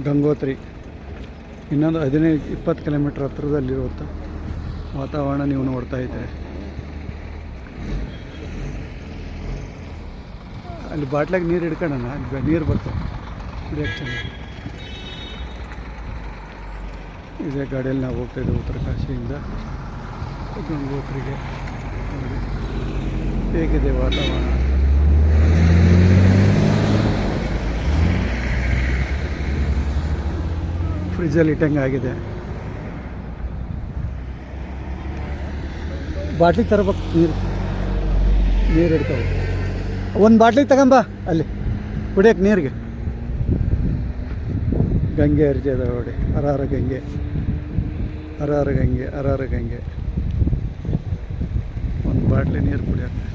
ಗಂಗೋತ್ರಿ ಇನ್ನೊಂದು 15-20 ಕಿಲೋಮೀಟ್ರ್ ಹತ್ತಿರದಲ್ಲಿರುವಂಥ ವಾತಾವರಣ ನೀವು ನೋಡ್ತಾ ಇದ್ದೀರಿ. ಅಲ್ಲಿ ಬಾಟ್ಲಾಗ ನೀರು ಹಿಡ್ಕೊಳ್ಳೋಣ, ಅಲ್ಲಿ ನೀರು ಬರ್ತವೆ ಕುಡಿಯೋಕ್ಕೆ ಚೆನ್ನಾಗಿ. ಇದೇ ಗಾಡಿಯಲ್ಲಿ ನಾವು ಹೋಗ್ತಾಯಿದ್ದೇವೆ ಉತ್ತರಕಾಶಿಯಿಂದ ಗಂಗೋತ್ರಿಗೆ. ಹೇಗಿದೆ ವಾತಾವರಣ? ಫ್ರಿಜ್ಜಲ್ಲಿ ಇಟ್ಟಂಗೆ ಆಗಿದೆ. ಬಾಟ್ಲಿಗೆ ತರಬೇಕು ನೀರು ಹಿಡ್ತಾವೆ. ಒಂದು ಬಾಟ್ಲಿಗೆ ತಗೊಂಬ ಅಲ್ಲಿ ಕುಡಿಯೋಕ್ಕೆ ನೀರಿಗೆ. ಗಂಗೆ ಹರಿತದ ನೋಡಿ, ಹರಾರ ಗಂಗೆ, ಹರಾರ ಗಂಗೆ, ಹರಾರ ಗಂಗೆ. ಒಂದು ಬಾಟ್ಲಿ ನೀರು ಕುಡಿಯೋಕ್ಕೆ.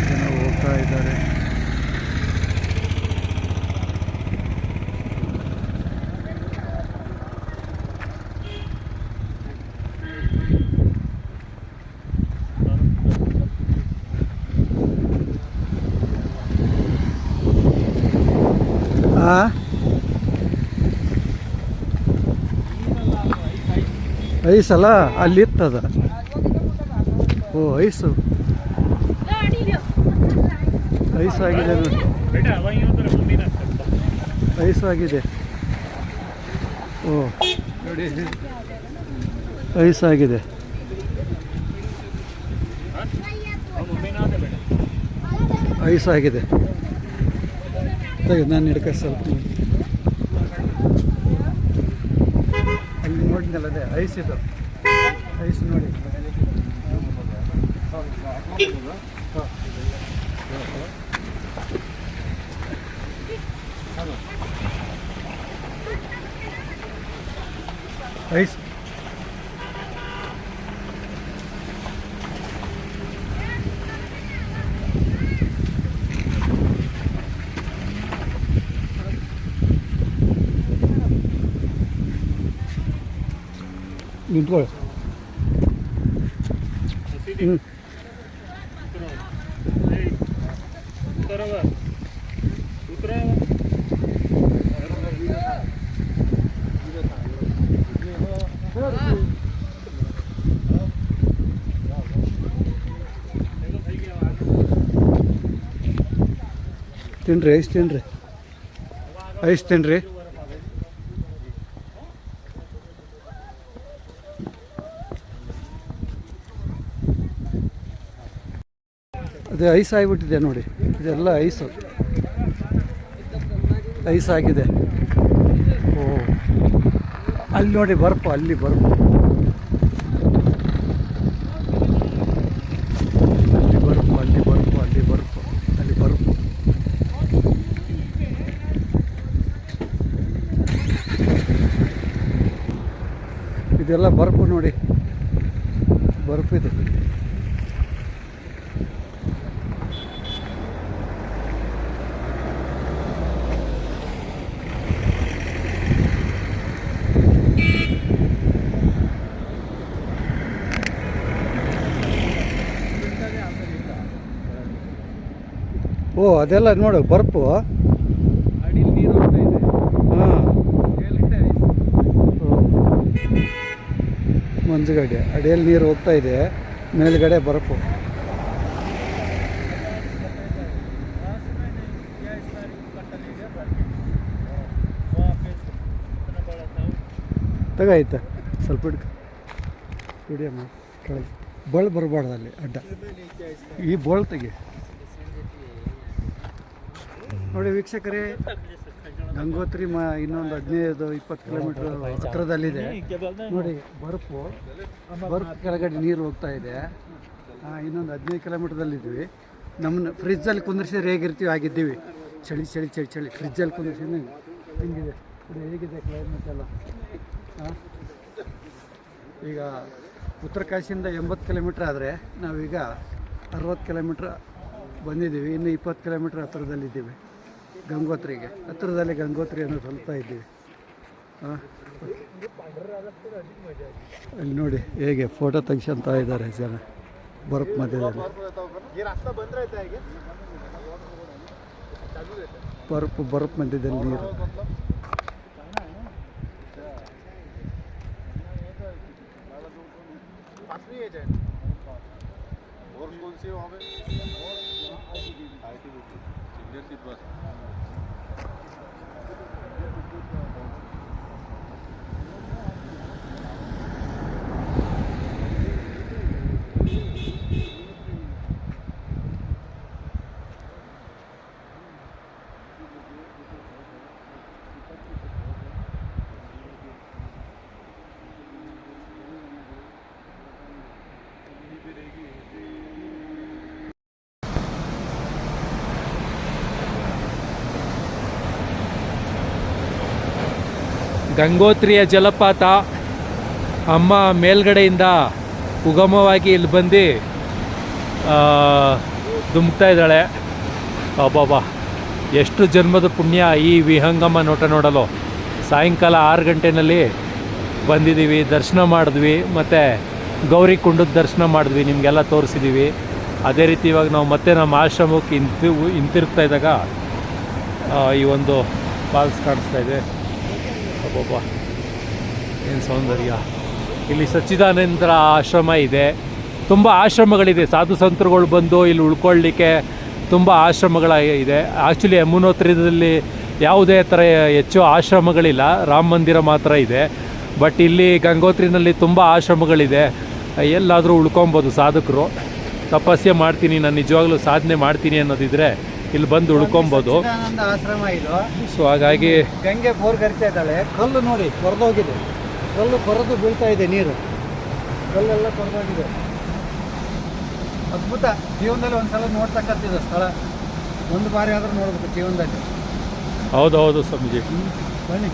ಜನ ಹೋಗ್ತಾ ಇದ್ದಾರೆ. ಐಸಲ್ಲ ಅಲ್ಲಿತ್ತದ. ಓ ಐಸು ಆಗಿದೆ ನೋಡಿ, ಐಸು ಆಗಿದೆ. ಓ ಐಸ್ ಆಗಿದೆ. ಐಸ್ ಆಗಿದೆ. ನಾನು ಹಿಡ್ಕ ಸ್ವಲ್ಪ ಅಲ್ಲಿ ನೋಡಿದ್ನಲ್ಲ, ಅದೇ ಐಸ್ ಇದು. ಐಸ್ ನೋಡಿ. ಐಸ್ ನಿಂತ್ಕೊಳ್ಳಿ. ತಿನ್ರಿ ಐಸ್, ತಿನ್ರಿ ಐಸ್, ತಿನ್ರಿ. ಅದೇ ಐಸ್ ಆಗಿಬಿಟ್ಟಿದೆ ನೋಡಿ, ಇದೆಲ್ಲ ಐಸು, ಐಸ್ ಆಗಿದೆ. ಓ ಅಲ್ಲಿ ನೋಡಿ ಬರ್ಪು, ಅಲ್ಲಿ ಬರ್ಪು, ಅಲ್ಲಿ ಬರ್ಪು, ಅಲ್ಲಿ ಬರ್ಪು, ಅಲ್ಲಿ ಬರ್ಪು, ಅಲ್ಲಿ ಬರ್ಪು. ಇದೆಲ್ಲ ಬರ್ಪು ನೋಡಿ, ಬರ್ಪಿದೆ. ಓ ಅದೆಲ್ಲ ನೋಡು ಬರ್ಪು. ಹಾಂ ಮಂಜುಗಡ್ಡೆ ಅಡಿಯಲ್ಲಿ ನೀರು ಹೋಗ್ತಾ ಇದೆ, ಮೇಲ್ಗಡೆ ಬರ್ಪು. ತಗಾಯ್ತಾ ಸ್ವಲ್ಪ ವಿಡಿಯೋ ಮಾಡಿ ಕೆಳಗೆ ಬಳ್ಳು ಬರಬಾರ್ದು ಅಲ್ಲಿ ಅಡ್ಡ. ಈ ಬೋಳ್ ತೆಗಿ ನೋಡಿ ವೀಕ್ಷಕರೇ. ಗಂಗೋತ್ರಿ ಇನ್ನೊಂದು 15-20 ಕಿಲೋಮೀಟ್ರ್ ಹತ್ತಿರದಲ್ಲಿದೆ ನೋಡಿ. ಬರ್ಪು ಕೆಳಗಡೆ ನೀರು ಹೋಗ್ತಾ ಇದೆ. ಇನ್ನೊಂದು 15 ಕಿಲೋಮೀಟ್ರದಲ್ಲಿದ್ದೀವಿ. ನಮ್ಮನ್ನ ಫ್ರಿಜ್ಜಲ್ಲಿ ಕುಂದಿರ್ಸಿದ್ರೆ ಹೇಗಿರ್ತೀವಿ ಆಗಿದ್ದೀವಿ. ಚಳಿ ಚಳಿ ಚಳಿ ಚಳಿ ಫ್ರಿಜ್ಜಲ್ಲಿ ಕುಂದಿಸಿದ್ರೆ ಹಿಂಗಿದೆ ಇದು ಹೇಗಿದೆ ಕ್ಲೈಮೇಟ್ ಎಲ್ಲ. ಈಗ ಉತ್ತರ ಕಾಶಿಯಿಂದ 80 ಕಿಲೋಮೀಟ್ರ್ ಆದರೆ ನಾವೀಗ 60 ಕಿಲೋಮೀಟ್ರ್ ಬಂದಿದ್ದೀವಿ. ಇನ್ನು 20 ಕಿಲೋಮೀಟ್ರ್ ಹತ್ತಿರದಲ್ಲಿದ್ದೀವಿ ಗಂಗೋತ್ರಿಗೆ. ಹತ್ತಿರದಲ್ಲಿ ಗಂಗೋತ್ರಿಯನ್ನು ತಲುಪ್ತಾ ಇದ್ದೀವಿ. ಅಲ್ಲಿ ನೋಡಿ ಹೇಗೆ ಫೋಟೋ ತೆಗಿಸ್ಕೊಂತ ಇದ್ದಾರೆ ಜನ ಬರ್ಫ್ ಮಧ್ಯದಲ್ಲಿ. ಬರ್ಫ್ ಮಧ್ಯದಲ್ಲಿ ನೀರು. ಗಂಗೋತ್ರಿಯ ಜಲಪಾತ ಅಮ್ಮ ಮೇಲ್ಗಡೆಯಿಂದ ಉಗಮವಾಗಿ ಇಲ್ಲಿ ಬಂದು ಧುಮುಕ್ತಾ ಇದ್ದಾಳೆ. ಅಬ್ಬಬ್ಬಾ, ಎಷ್ಟು ಜನ್ಮದ ಪುಣ್ಯ ಈ ವಿಹಂಗಮ ನೋಟ ನೋಡಲು. ಸಾಯಂಕಾಲ 6 ಗಂಟೆನಲ್ಲಿ ಬಂದಿದ್ದೀವಿ, ದರ್ಶನ ಮಾಡಿದ್ವಿ, ಮತ್ತು ಗೌರಿ ಕುಂಡದ ದರ್ಶನ ಮಾಡಿದ್ವಿ, ನಿಮಗೆಲ್ಲ ತೋರಿಸಿದ್ದೀವಿ. ಅದೇ ರೀತಿ ಇವಾಗ ನಾವು ಮತ್ತೆ ನಮ್ಮ ಆಶ್ರಮಕ್ಕೆ ಹಿಂತಿರುಗ್ತಾ ಇದ್ದಾಗ ಈ ಒಂದು ಫಾಲ್ಸ್ ಕಾಣಿಸ್ತಾ ಇದೆ. ಅಬ್ಬಬ್ಬಾ, ಏನು ಸೌಂದರ್ಯ. ಇಲ್ಲಿ ಸಚ್ಚಿದಾನಂದರ ಆಶ್ರಮ ಇದೆ. ತುಂಬ ಆಶ್ರಮಗಳಿದೆ, ಸಾಧು ಸಂತರುಗಳು ಬಂದು ಇಲ್ಲಿ ಉಳ್ಕೊಳ್ಳಿಕ್ಕೆ ತುಂಬ ಆಶ್ರಮಗಳ ಇದೆ. ಆ್ಯಕ್ಚುಲಿ ಯಮುನೋತ್ರಿದಲ್ಲಿ ಯಾವುದೇ ಥರ ಹೆಚ್ಚು ಆಶ್ರಮಗಳಿಲ್ಲ, ರಾಮ ಮಂದಿರ ಮಾತ್ರ ಇದೆ. ಬಟ್ ಇಲ್ಲಿ ಗಂಗೋತ್ರಿನಲ್ಲಿ ತುಂಬ ಆಶ್ರಮಗಳಿದೆ, ಎಲ್ಲಾದರೂ ಉಳ್ಕೊಬೋದು ಸಾಧಕರು. ತಪಸ್ಸೆ ಮಾಡ್ತೀನಿ, ನಾನು ನಿಜವಾಗ್ಲೂ ಸಾಧನೆ ಮಾಡ್ತೀನಿ ಅನ್ನೋದಿದ್ರೆ ಇಲ್ಲಿ ಬಂದು ಉಳ್ಕೊಬೋದು. ಆಶ್ರಮ ಇದು. ಸೊ ಹಾಗಾಗಿ ಗಂಗೆ ಬೋರ್ ಕರಿತಾ ಇದ್ದಾಳೆ. ಕಲ್ಲು ನೋಡಿ ಕೊರೆದೋಗಿದೆ, ಕಲ್ಲು ಕೊರೆದು ಬೀಳ್ತಾ ಇದೆ ನೀರು, ಕಲ್ಲೆಲ್ಲ ಕೊರೆದೋಗಿದೆ. ಅದ್ಭುತ. ಜೀವನದಲ್ಲಿ ಒಂದ್ಸಲ ನೋಡ್ತಕ್ಕಂಥದ್ದು ಸ್ಥಳ, ಒಂದು ಬಾರಿ ಆದರೂ ನೋಡ್ಬೇಕು ಜೀವನದಲ್ಲಿ. ಹೌದು ಸ್ವಾಮೀಜಿ. ಬನ್ನಿ,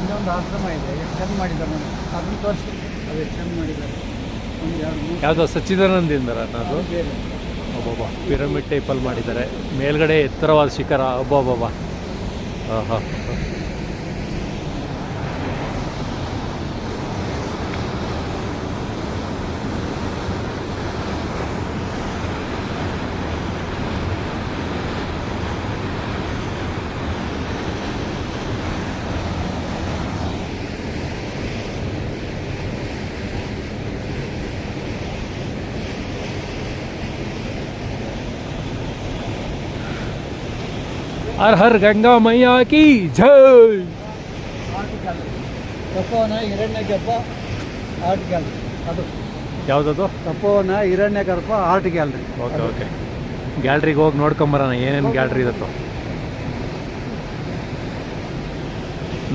ಇನ್ನೊಂದು ಆಶ್ರಮ ಇದೆ, ಎಷ್ಟು ಚೆಂದ ಮಾಡಿದ್ದಾರೆ ನೋಡಿ, ಅದನ್ನು ತೋರಿಸಿ. ಅದು ಎಷ್ಟು ಚೆಂದ ಮಾಡಿದ್ದಾರೆ. ಯಾವುದೋ ಸಚ್ಚಿದಾನಂದೇಂದ್ರ ಅನ್ನೋದು. ಒಬ್ಬೊಬ್ಬ ಪಿರಮಿಡ್ ಟೈಪಲ್ಲಿ ಮಾಡಿದ್ದಾರೆ, ಮೇಲ್ಗಡೆ ಎತ್ತರವಾದ ಶಿಖರ. ಒಬ್ಬೊಬ್ಬ ಹಾಂ ಹಾಂ. हर हर गंगा मैया की जय. ತಪೋವನ ಹಿರಣ್ಯಗರ್ಭ ಆರ್ಟ್ ಗ್ಯಾಲರಿ. ಅದು ಯಾವುದದು? ತಪೋವನ ಹಿರಣ್ಯಗರ್ಭ ಆರ್ಟ್ ಗ್ಯಾಲರಿ. ಓಕೆ. ಗ್ಯಾಲ್ರಿಗೆ ಹೋಗಿ ನೋಡ್ಕೊಂಬರೋಣ ಏನೇನು ಗ್ಯಾಲ್ರಿ ಇರುತ್ತೋ.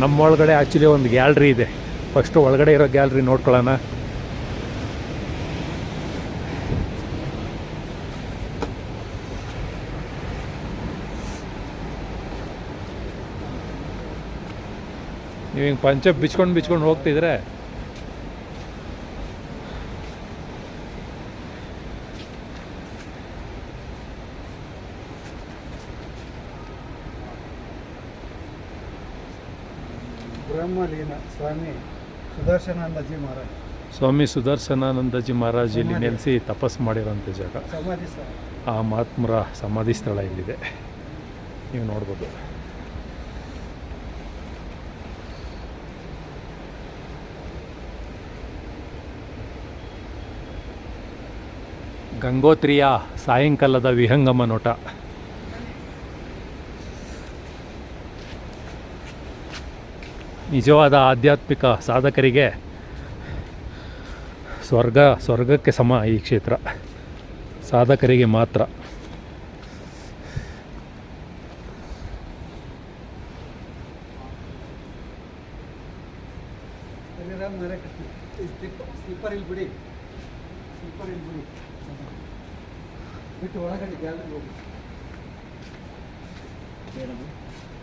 ನಮ್ಮೊಳಗಡೆ ಆ್ಯಕ್ಚುಲಿ ಒಂದು ಗ್ಯಾಲ್ರಿ ಇದೆ, ಫಸ್ಟು ಒಳಗಡೆ ಇರೋ ಗ್ಯಾಲ್ರಿ ನೋಡ್ಕೊಳ್ಳೋಣ. ನೀವು ಹಿಂಗೆ ಪಂಚ ಬಿಚ್ಕೊಂಡು ಹೋಗ್ತಿದ್ರೆ ಬ್ರಹ್ಮಲೀನ ಸ್ವಾಮಿ ಸುದರ್ಶನಾನಂದಜಿ ಮಹಾರಾಜ್. ಸ್ವಾಮಿ ಸುದರ್ಶನಾನಂದಜಿ ಮಹಾರಾಜ್ ಇಲ್ಲಿ ನೆಲೆಸಿ ತಪಸ್ಸು ಮಾಡಿರೋಂಥ ಜಾಗ. ಸಮಾಧಿ ಸ್ಥಳ. ಆ ಮಹಾತ್ಮರ ಸಮಾಧಿ ಸ್ಥಳ ಇಲ್ಲಿದೆ, ನೀವು ನೋಡ್ಬೋದು. ಗಂಗೋತ್ರಿಯ ಸಾಯಂಕಾಲದ ವಿಹಂಗಮ ನೋಟ. ನಿಜವಾದ ಆಧ್ಯಾತ್ಮಿಕ ಸಾಧಕರಿಗೆ ಸ್ವರ್ಗಕ್ಕೆ ಸಮ ಈ ಕ್ಷೇತ್ರ, ಸಾಧಕರಿಗೆ ಮಾತ್ರ. ಸ್ಲೀಪರ್ ಇಲ್ಲಿ ಬಿಡಿ, ಬಿಟ್ಟು ಒಳಗಡೆ ಗ್ಯಾಲರಿ ಹೋಗಿ. ಏನದು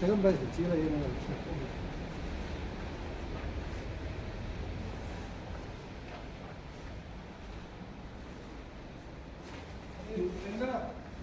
ತಗೊಂಬರ್ರಿ ಚೀಲ ಏನಾಗಲ್ಲ.